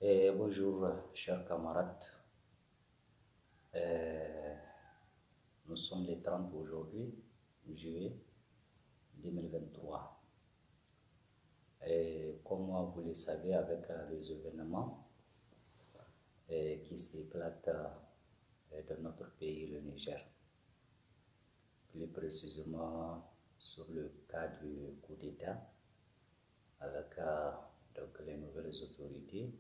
Bonjour, chers camarades. Euh, nous sommes les 30 aujourd'hui, juillet 2023. Et comme vous le savez, avec les événements qui s'éclatent dans notre pays, le Niger, plus précisément sur le cas du coup d'État, avec donc les nouvelles autorités,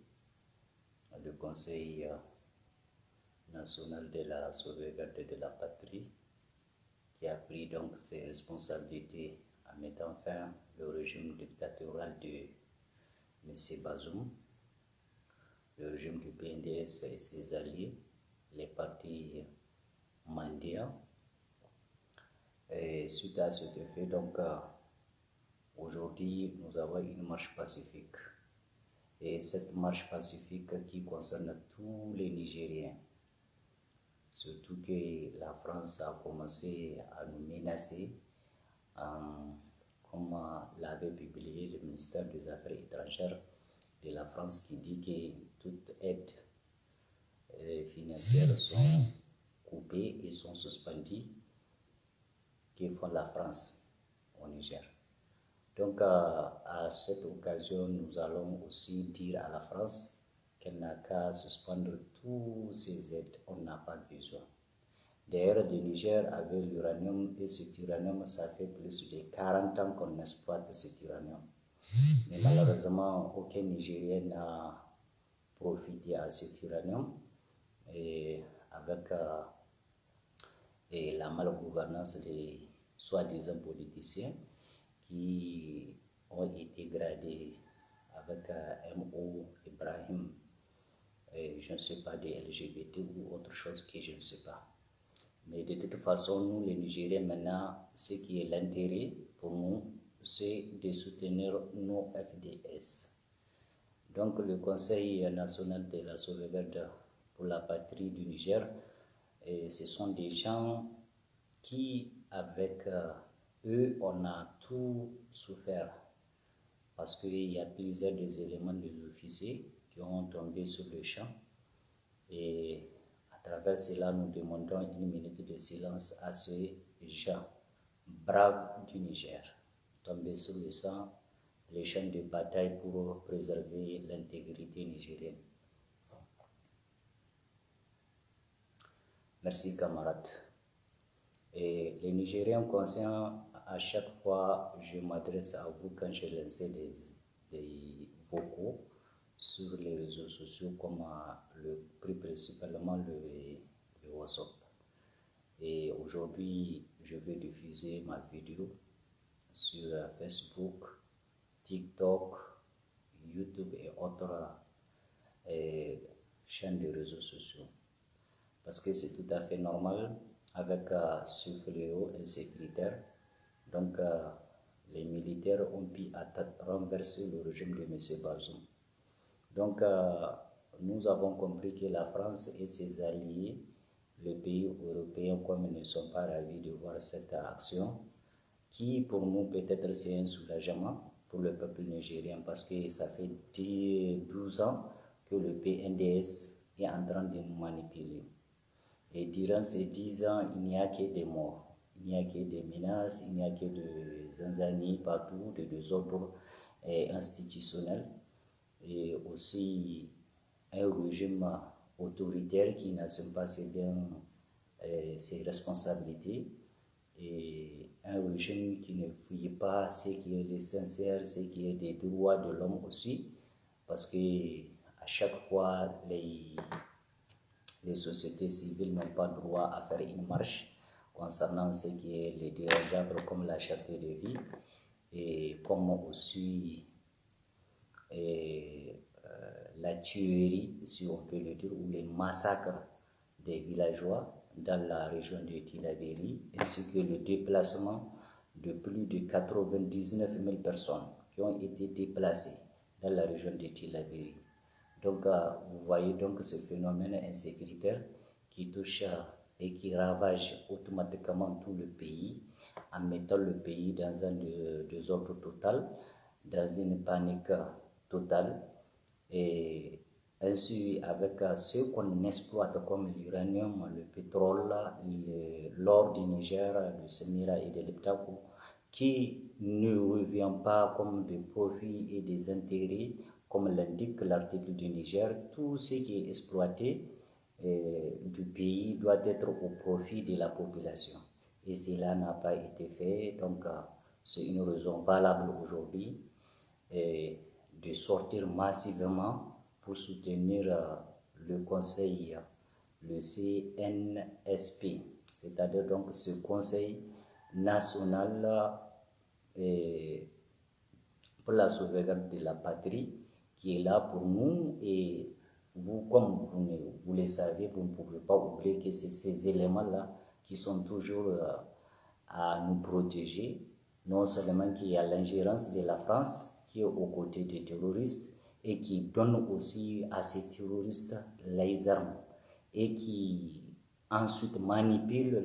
le Conseil national de la sauvegarde de la patrie, qui a pris donc ses responsabilités en mettant fin au régime dictatorial de M. Bazoum, le régime du PNDS et ses alliés, les partis mendiants. Et suite à cet effet, donc aujourd'hui, nous avons une marche pacifique. Et cette marche pacifique qui concerne tous les Nigériens. Surtout que la France a commencé à nous menacer, comme l'avait publié le ministère des Affaires étrangères de la France, qui dit que toute aide financière sont coupées et sont suspendues que font la France au Niger. Donc à cette occasion, nous allons aussi dire à la France qu'elle n'a qu'à suspendre tous ces aides, on n'a pas besoin. D'ailleurs, le Niger avait l'uranium et cet uranium, ça fait plus de 40 ans qu'on exploite cet uranium. Mais malheureusement, aucun Nigérien n'a profité à cet uranium et avec la malgouvernance des soi-disant politiciens qui ont été gradés avec M.O. Ibrahim, je ne sais pas, des LGBT ou autre chose que je ne sais pas. Mais de toute façon, nous les Nigériens maintenant, ce qui est l'intérêt pour nous, c'est de soutenir nos FDS. Donc le Conseil national de la sauvegarde pour la patrie du Niger, ce sont des gens qui, avec eux, on a tout souffert. Parce qu'il y a plusieurs des éléments des officiers qui ont tombé sur le champ. Et à travers cela, nous demandons une minute de silence à ces gens braves du Niger, tombés sur le sang, les champs de bataille pour préserver l'intégrité nigérienne. Merci camarades. Et les Nigériens conscients, à chaque fois, je m'adresse à vous quand je lance des vocaux sur les réseaux sociaux, comme plus principalement le WhatsApp. Et aujourd'hui, je vais diffuser ma vidéo sur Facebook, TikTok, YouTube et autres chaînes de réseaux sociaux. Parce que c'est tout à fait normal avec ce fléau insécuritaire. Donc, les militaires ont pu renverser le régime de M. Bazoum. Donc, nous avons compris que la France et ses alliés, les pays européens, comme ne sont pas ravis de voir cette action, qui pour nous peut-être c'est un soulagement pour le peuple nigérien, parce que ça fait 12 ans que le PNDS est en train de nous manipuler. Et durant ces 10 ans, il n'y a que des morts, il n'y a que des menaces, il n'y a que des zanzanies partout, des désordres institutionnels, et aussi un régime autoritaire qui n'assume pas ses responsabilités, et un régime qui ne fouille pas ce qui est l'essentiel, ce qui est des droits de l'homme aussi, parce que à chaque fois les sociétés civiles n'ont pas droit à faire une marche concernant ce qui est les dirigeables comme la cherté de vie, et comme aussi la tuerie, si on peut le dire, ou les massacres des villageois dans la région de Tillabéri, ainsi que le déplacement de plus de 99 000 personnes qui ont été déplacées dans la région de Tillabéri. Donc, vous voyez donc ce phénomène insécuritaire qui touche et qui ravage automatiquement tout le pays, en mettant le pays dans un désordre total, dans une panique totale. Et Ainsi, avec ce qu'on exploite comme l'uranium, le pétrole, l'or du Niger, de Semira et de l'Iptako, qui ne revient pas comme des profits et des intérêts, comme l'indique l'article du Niger. Tout ce qui est exploité du pays doit être au profit de la population. Et cela n'a pas été fait, donc c'est une raison valable aujourd'hui de sortir massivement pour soutenir le conseil, le CNSP, c'est-à-dire donc ce conseil national pour la sauvegarde de la patrie qui est là pour nous. Et vous, comme vous le savez, vous ne pouvez pas oublier que c'est ces éléments-là qui sont toujours à nous protéger, non seulement qu'il y a l'ingérence de la France qui est aux côtés des terroristes et qui donne aussi à ces terroristes les armes et qui ensuite manipule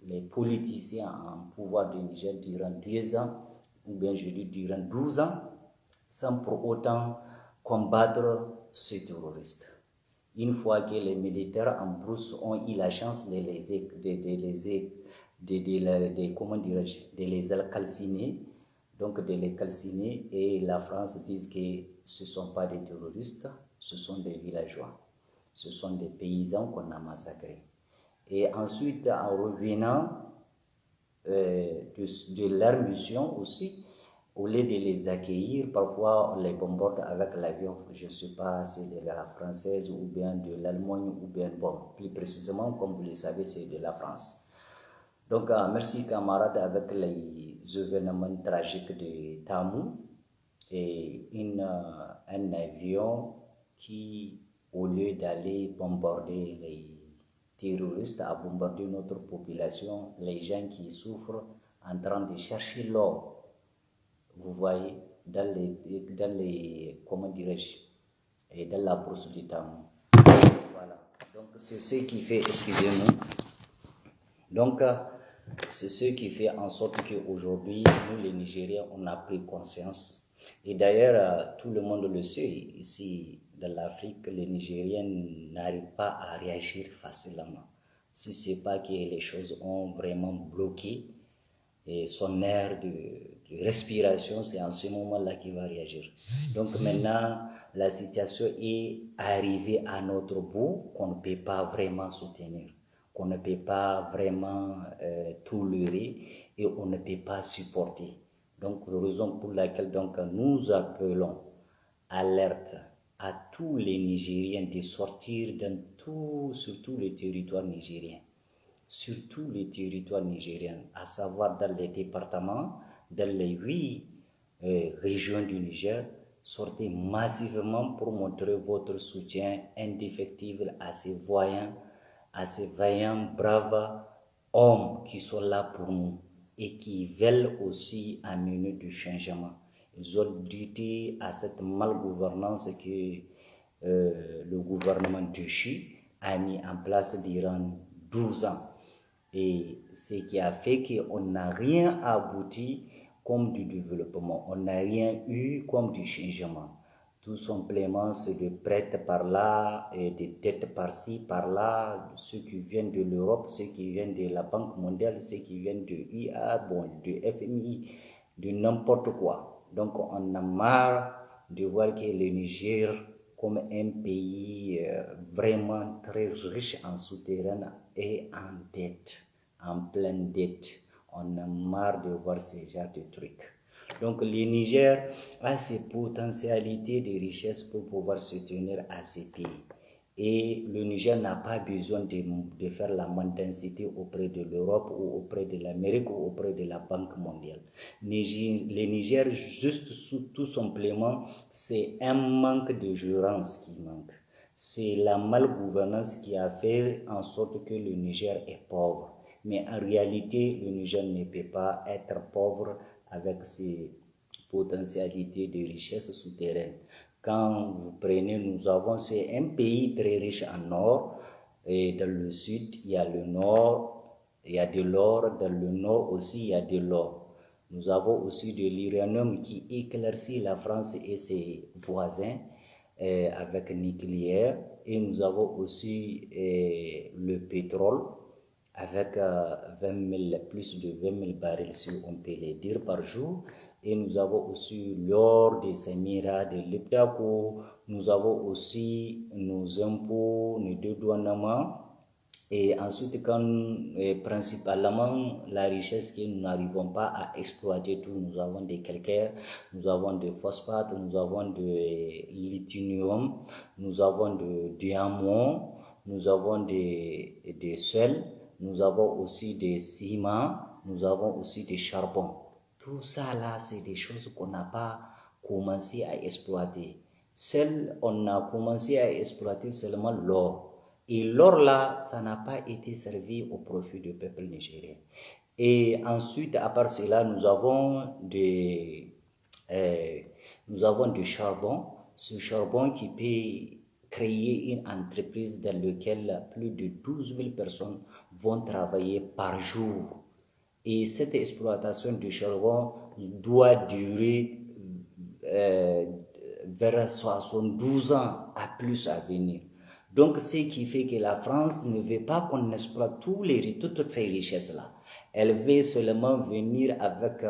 les politiciens en pouvoir du Niger durant 2 ans, ou bien je dis durant 12 ans, sans pour autant combattre ces terroristes. Une fois que les militaires en brousse ont eu la chance de les calciner, donc de les calciner, et la France dit que ce ne sont pas des terroristes, ce sont des villageois, ce sont des paysans qu'on a massacrés. Et ensuite, en revenant de leur mission aussi, au lieu de les accueillir, parfois on les bombarde avec l'avion, je ne sais pas si c'est de la française ou bien de l'Allemagne ou bien, bon, plus précisément, comme vous le savez, c'est de la France. Donc, merci camarades, avec les événements tragiques de Tamou et un avion qui, au lieu d'aller bombarder les terroristes, a bombardé notre population, les gens qui souffrent en train de chercher l'or. Vous voyez, dans les comment dirais-je, et dans la bourse du Tamou. Voilà. Donc, c'est ce qui fait, excusez-moi. Donc, c'est ce qui fait en sorte qu'aujourd'hui, nous les Nigériens, on a pris conscience. Et d'ailleurs, tout le monde le sait, ici dans l'Afrique, les Nigériens n'arrivent pas à réagir facilement. Si ce n'est pas que les choses ont vraiment bloqué, et son air de respiration, c'est en ce moment-là qu'il va réagir. Donc maintenant, la situation est arrivée à notre bout qu'on ne peut pas vraiment soutenir, qu'on ne peut pas vraiment tolérer et on ne peut pas supporter. Donc, raison pour laquelle donc, nous appelons alerte à tous les Nigériens de sortir sur tous les territoires nigériens. Sur tous les territoires nigériens, à savoir dans les départements, dans les 8 régions du Niger, sortez massivement pour montrer votre soutien indéfectible à ces vaillants, braves hommes qui sont là pour nous et qui veulent aussi amener du changement. Ils ont lutté à cette malgouvernance que le gouvernement déchu a mis en place durant 12 ans. Et ce qui a fait qu'on n'a rien abouti comme du développement, on n'a rien eu comme du changement. Tout simplement, c'est des prêts par là, et des dettes par-ci, par-là, ceux qui viennent de l'Europe, ceux qui viennent de la Banque mondiale, ceux qui viennent de IA, de FMI, de n'importe quoi. Donc, on a marre de voir que le Niger, comme un pays vraiment très riche en souterrain et en dette, en pleine dette. On a marre de voir ce genre de trucs. Donc le Niger a ses potentialités de richesse pour pouvoir se tenir à ces pays. Et le Niger n'a pas besoin de faire la mendicité auprès de l'Europe ou auprès de l'Amérique ou auprès de la Banque mondiale. Le Niger, juste tout simplement, c'est un manque de gérance qui manque. C'est la malgouvernance qui a fait en sorte que le Niger est pauvre. Mais en réalité, le Niger ne peut pas être pauvre avec ses potentialités de richesse souterraine. Quand vous prenez, c'est un pays très riche en or, et dans le sud, il y a le nord, il y a de l'or, dans le nord aussi, il y a de l'or. Nous avons aussi de l'uranium qui éclaircit la France et ses voisins. avec nucléaire, et nous avons aussi le pétrole avec 20 000, plus de 20 000 barils, si on peut les dire, par jour. Et nous avons aussi l'or de Samira, de l'Iptako. Nous avons aussi nos impôts, nos dédouanements. Et ensuite, principalement, la richesse que nous n'arrivons pas à exploiter tout, nous avons des calcaires, nous avons des phosphates, nous avons de lithium, nous avons de diamants, nous avons des sels, nous avons aussi des ciments, nous avons aussi des charbons. Tout ça là, c'est des choses qu'on n'a pas commencé à exploiter. On a commencé à exploiter seulement l'or. Et l'or là, ça n'a pas été servi au profit du peuple nigérien. Et ensuite, à part cela, nous avons du charbon. Ce charbon qui peut créer une entreprise dans laquelle plus de 12 000 personnes vont travailler par jour. Et cette exploitation du charbon doit durer vers 72 ans à plus à venir. Donc, ce qui fait que la France ne veut pas qu'on exploite toutes ces richesses-là. Elle veut seulement venir avec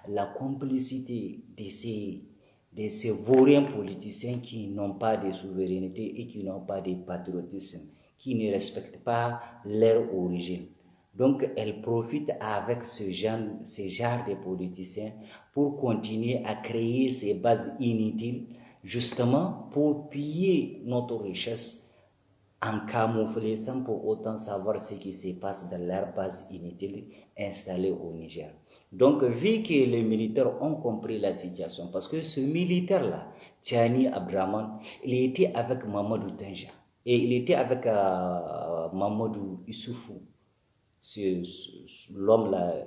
la complicité de ces vauriens politiciens qui n'ont pas de souveraineté et qui n'ont pas de patriotisme, qui ne respectent pas leur origine. Donc, elle profite avec ce genre de politiciens pour continuer à créer ces bases inutiles, justement pour piller notre richesse en camouflé sans pour autant savoir ce qui se passe dans leurs bases inutiles installées au Niger. Donc, vu que les militaires ont compris la situation, parce que ce militaire-là, Tiani Abdraman, il était avec Mamadou Tanja et il était avec Mamadou Issoufou. C'est l'homme-là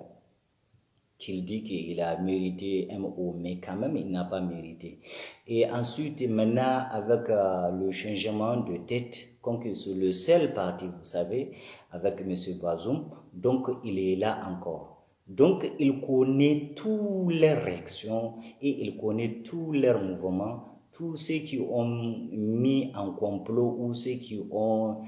qu'il dit qu'il a mérité MO, mais quand même il n'a pas mérité. Et ensuite, maintenant, avec le changement de tête, comme que c'est le seul parti, vous savez, avec M. Bazoum, donc il est là encore. Donc il connaît toutes leurs réactions et il connaît tous leurs mouvements, tous ceux qui ont mis en complot ou ceux qui ont,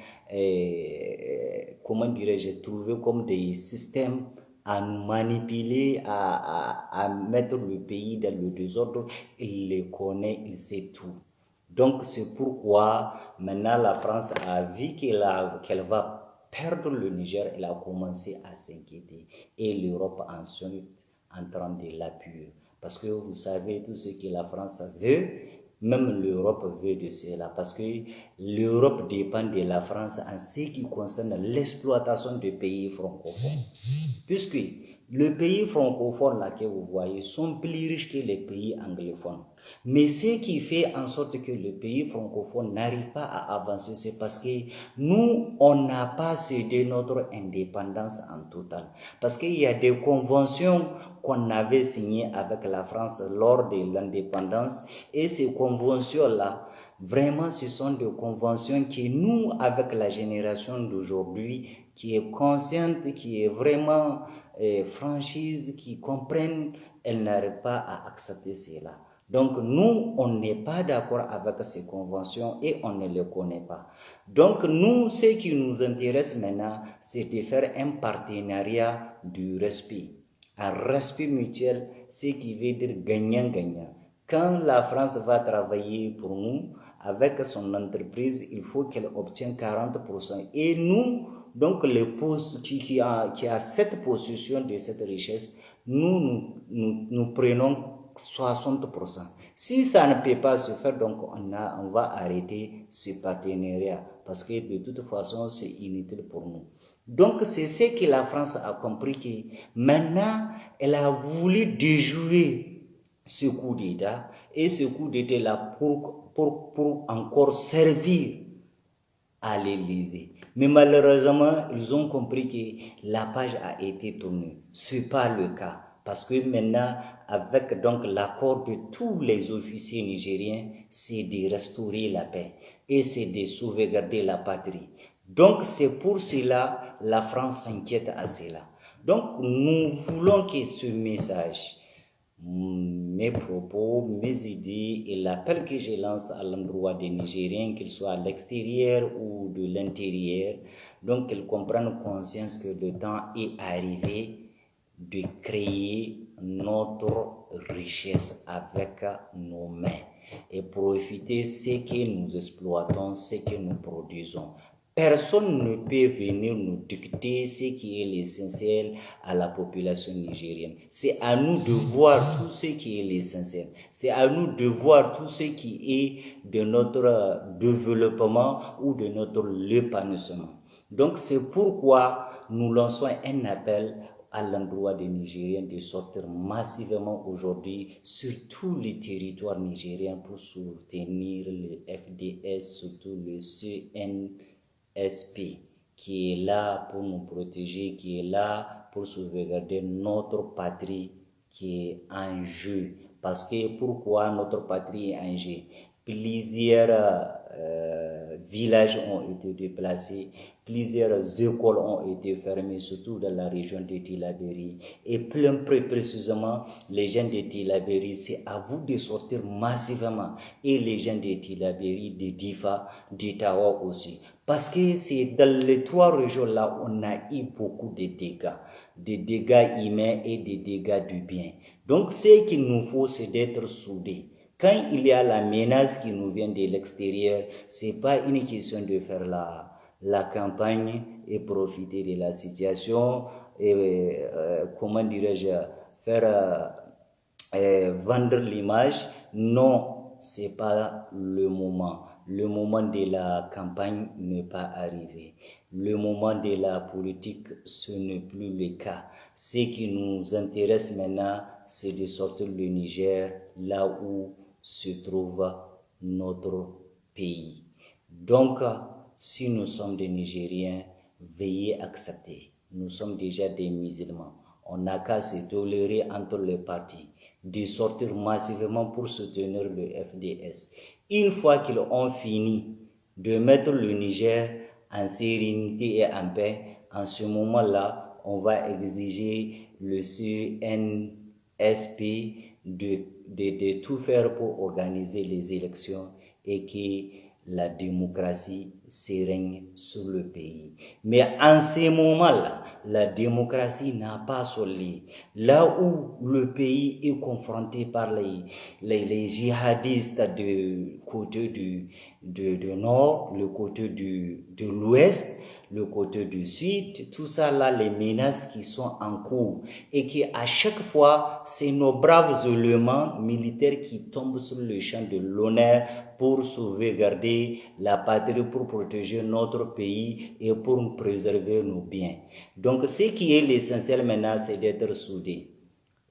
comment dirais-je, trouvé comme des systèmes à nous manipuler, à mettre le pays dans le désordre, il les connaît, il sait tout. Donc c'est pourquoi maintenant la France a vu qu'elle va perdre le Niger, elle a commencé à s'inquiéter. Et l'Europe ensuite en train de l'appuyer. Parce que vous savez tout ce que la France veut, même l'Europe veut de cela. Parce que l'Europe dépend de la France en ce qui concerne l'exploitation des pays francophones. Puisque les pays francophones là que vous voyez sont plus riches que les pays anglophones. Mais ce qui fait en sorte que les pays francophones n'arrivent pas à avancer, c'est parce que nous, on n'a pas cédé notre indépendance en total. Parce qu'il y a des conventions qu'on avait signées avec la France lors de l'indépendance. Et ces conventions-là, vraiment, ce sont des conventions que nous, avec la génération d'aujourd'hui, qui est consciente, qui est vraiment franchise, qui comprennent, elle n'arrive pas à accepter cela. Donc nous, on n'est pas d'accord avec ces conventions et on ne les connaît pas. Donc nous, ce qui nous intéresse maintenant, c'est de faire un partenariat du respect. Un respect mutuel, ce qui veut dire gagnant-gagnant. Quand la France va travailler pour nous, avec son entreprise, il faut qu'elle obtienne 40%. Et nous, donc les postes qui a cette possession de cette richesse, nous prenons 60%. Si ça ne peut pas se faire, donc on va arrêter ce partenariat parce que de toute façon, c'est inutile pour nous. Donc, c'est ce que la France a compris que maintenant, elle a voulu déjouer ce coup d'État et ce coup d'État-là pour encore servir à l'Élysée. Mais malheureusement, ils ont compris que la page a été tournée. Ce n'est pas le cas. Parce que maintenant, avec donc l'accord de tous les officiers nigériens, c'est de restaurer la paix et c'est de sauvegarder la patrie. Donc c'est pour cela la France s'inquiète à cela. Donc nous voulons que ce message mes propos, mes idées et l'appel que je lance à l'endroit des Nigériens, qu'ils soient à l'extérieur ou de l'intérieur, donc qu'ils comprennent conscience que le temps est arrivé de créer notre richesse avec nos mains et profiter de ce que nous exploitons, ce que nous produisons. Personne ne peut venir nous dicter ce qui est l'essentiel à la population nigérienne. C'est à nous de voir tout ce qui est l'essentiel. C'est à nous de voir tout ce qui est de notre développement ou de notre épanouissement. Donc c'est pourquoi nous lançons un appel à l'endroit des Nigériens de sortir massivement aujourd'hui sur tous les territoires nigériens pour soutenir le FDS, surtout le CNSP, qui est là pour nous protéger, qui est là pour sauvegarder notre patrie qui est en jeu. Parce que pourquoi notre patrie est en jeu? Plusieurs villages ont été déplacés, plusieurs écoles ont été fermées, surtout dans la région de Tillabéri. Et plus précisément, les gens de Tillabéri, c'est à vous de sortir massivement. Et les gens de Tillabéri, de Difa, d'Itawa aussi. Parce que c'est dans les trois régions-là on a eu beaucoup de dégâts humains et des dégâts du bien. Donc ce qu'il nous faut, c'est d'être soudés. Quand il y a la menace qui nous vient de l'extérieur, c'est pas une question de faire la campagne et profiter de la situation et comment dirais-je, faire vendre l'image. Non, c'est pas le moment. Le moment de la campagne n'est pas arrivé. Le moment de la politique, ce n'est plus le cas. Ce qui nous intéresse maintenant, c'est de sortir le Niger là où se trouve notre pays. Donc, si nous sommes des Nigériens, veuillez accepter. Nous sommes déjà des musulmans. On n'a qu'à se tolérer entre les partis, de sortir massivement pour soutenir le FDS. Une fois qu'ils ont fini de mettre le Niger en sérénité et en paix, en ce moment-là, on va exiger le CNSP de tout faire pour organiser les élections et que la démocratie se règne sur le pays. Mais en ce moment-là, la démocratie n'a pas solé. Là où le pays est confronté par les djihadistes du côté du nord, le côté de l'ouest, le côté du sud, tout ça là, les menaces qui sont en cours et qui à chaque fois, c'est nos braves éléments militaires qui tombent sur le champ de l'honneur pour sauvegarder la patrie, pour protéger notre pays et pour préserver nos biens. Donc ce qui est l'essentiel maintenant, c'est d'être soudés.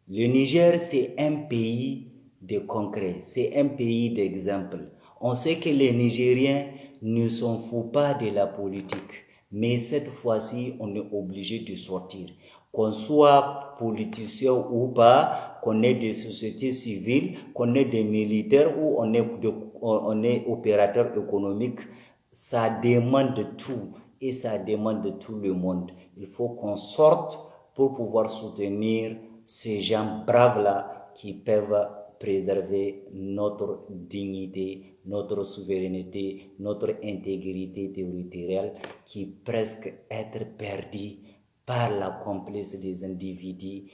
Le Niger, c'est un pays de concret, c'est un pays d'exemple. On sait que les Nigériens ne s'en foutent pas de la politique. Mais cette fois-ci, on est obligé de sortir. Qu'on soit politicien ou pas, qu'on ait des sociétés civiles, qu'on ait des militaires ou on est opérateur économique, ça demande tout et ça demande tout le monde. Il faut qu'on sorte pour pouvoir soutenir ces gens braves-là qui peuvent préserver notre dignité, notre souveraineté, notre intégrité territoriale qui presque être perdue par la complice des individus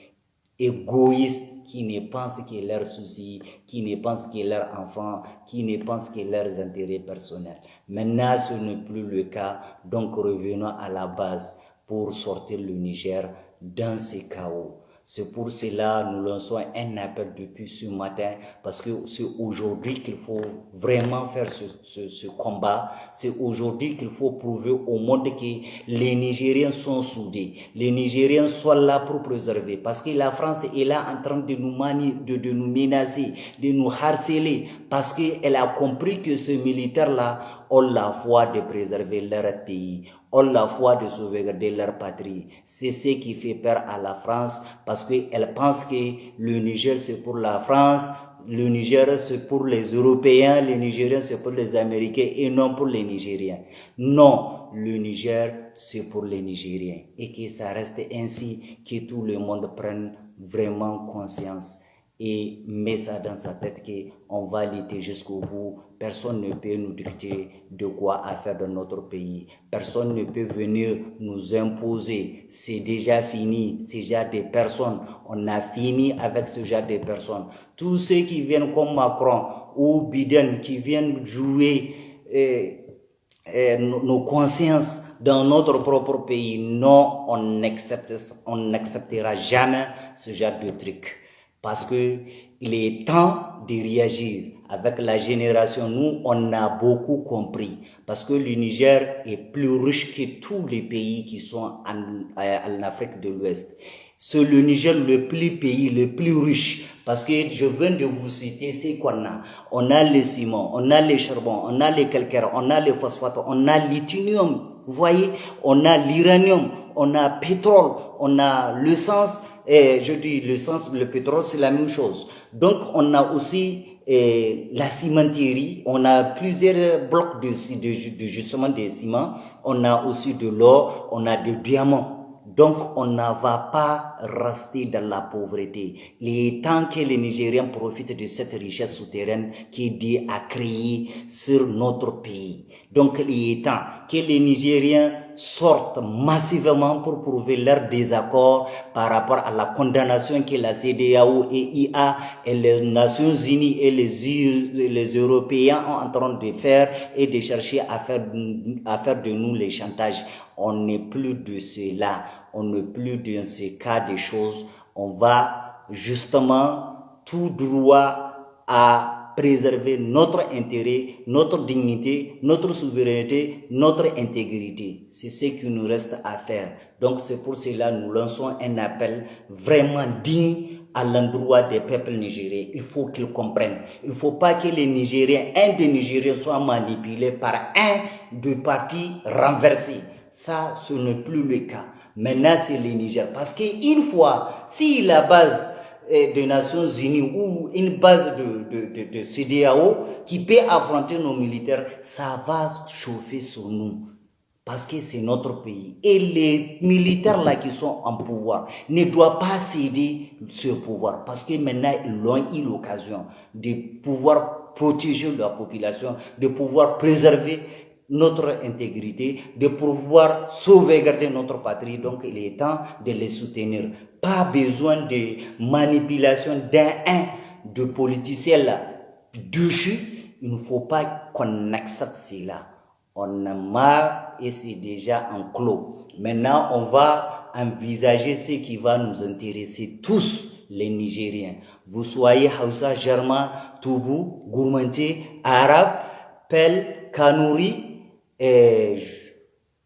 égoïstes qui ne pensent que leurs soucis, qui ne pensent que leurs enfants, qui ne pensent que leurs intérêts personnels. Maintenant, ce n'est plus le cas, donc revenons à la base pour sortir le Niger dans ce chaos. C'est pour cela que nous lançons un appel depuis ce matin, parce que c'est aujourd'hui qu'il faut vraiment faire ce combat. C'est aujourd'hui qu'il faut prouver au monde que les Nigériens sont soudés. Les Nigériens sont là pour préserver, parce que la France est là en train de nous menacer, de nous harceler, parce qu'elle a compris que ces militaires-là ont la foi de préserver leur pays, ont la foi de sauvegarder leur patrie. C'est ce qui fait peur à la France parce qu'elle pense que le Niger c'est pour la France, le Niger c'est pour les Européens, le Nigérien c'est pour les Américains et non pour les Nigériens. Non, le Niger c'est pour les Nigériens et que ça reste ainsi, que tout le monde prenne vraiment conscience et met ça dans sa tête qu'on va lutter jusqu'au bout. Personne ne peut nous dicter de quoi faire dans notre pays. Personne ne peut venir nous imposer. C'est déjà fini. C'est déjà des personnes. On a fini avec ce genre de personnes. Tous ceux qui viennent comme Macron ou Biden, qui viennent jouer nos consciences dans notre propre pays, non, on n'acceptera jamais ce genre de truc. Parce que il est temps de réagir. Avec la génération, nous, on a beaucoup compris. Parce que le Niger est plus riche que tous les pays qui sont en Afrique de l'Ouest. C'est le Niger le plus riche. Parce que je viens de vous citer ce qu'on a. On a le ciment, on a le charbon, on a le calcaire, on a le phosphate, on a l'itinium. Vous voyez, on a l'uranium, on a le pétrole, on a l'essence. Je dis l'essence, le pétrole, c'est la même chose. Donc, on a aussi la cimenterie, on a plusieurs blocs de justement des ciments, on a aussi de l'or, on a des diamants. Donc, on ne va pas rester dans la pauvreté. Il est temps que les Nigériens profitent de cette richesse souterraine qui est due à créer sur notre pays. Donc, il est temps que les Nigériens sortent massivement pour prouver leur désaccord par rapport à la condamnation que la CEDEAO et IA et les Nations Unies et les Européens sont en train de faire et de chercher à faire de nous les chantages. On n'est plus de cela, on n'est plus dans ce cas de choses. On va justement tout droit à préserver notre intérêt, notre dignité, notre souveraineté, notre intégrité. C'est ce qu'il nous reste à faire. Donc c'est pour cela que nous lançons un appel vraiment digne à l'endroit des peuples nigériens. Il faut qu'ils comprennent. Il ne faut pas que les Nigériens, un des Nigériens soit manipulé par un de partis renversés. Ça, ce n'est plus le cas. Maintenant, c'est le Niger. Parce qu'une fois, si la base des Nations Unies ou une base de CEDEAO qui peut affronter nos militaires, ça va chauffer sur nous. Parce que c'est notre pays. Et les militaires là qui sont en pouvoir ne doivent pas céder ce pouvoir. Parce que maintenant, ils ont eu l'occasion de pouvoir protéger la population, de pouvoir préserver notre intégrité, de pouvoir sauvegarder notre patrie. Donc, il est temps de les soutenir. Pas besoin de manipulation de politiciens là, dessus. Il ne faut pas qu'on accepte cela. On a marre et c'est déjà en clos. Maintenant, on va envisager ce qui va nous intéresser tous, les Nigériens. Vous soyez Hausa, Germain, Toubou, Gourmanté, Arabe, Pel, Kanouri,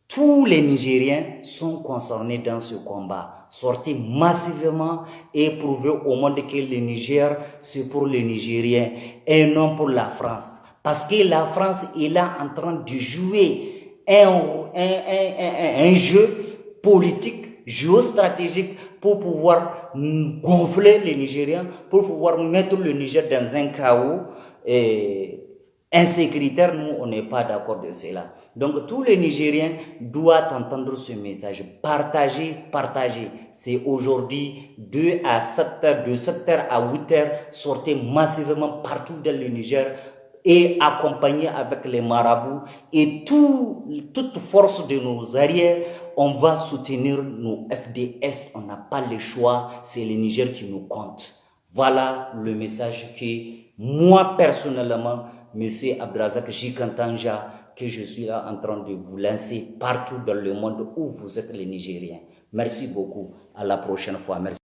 tous les Nigériens sont concernés dans ce combat. Sortez massivement et prouvez au monde que le Niger, c'est pour les Nigériens et non pour la France. Parce que la France est là en train de jouer un jeu politique, géostratégique pour pouvoir gonfler les Nigériens, pour pouvoir mettre le Niger dans un chaos insécuritaire. Nous, on n'est pas d'accord de cela. Donc, tous les Nigériens doivent entendre ce message. Partagez. C'est aujourd'hui 2 à 7 heures, de 7 heures à 8 heures. Sortez massivement partout dans le Niger et accompagné avec les marabouts et toute force de nos arrières, on va soutenir nos FDS. On n'a pas le choix, c'est le Niger qui nous compte. Voilà le message que moi personnellement, M. Abdrazak Jikantanja, que je suis là en train de vous lancer partout dans le monde où vous êtes les Nigériens. Merci beaucoup. À la prochaine fois. Merci.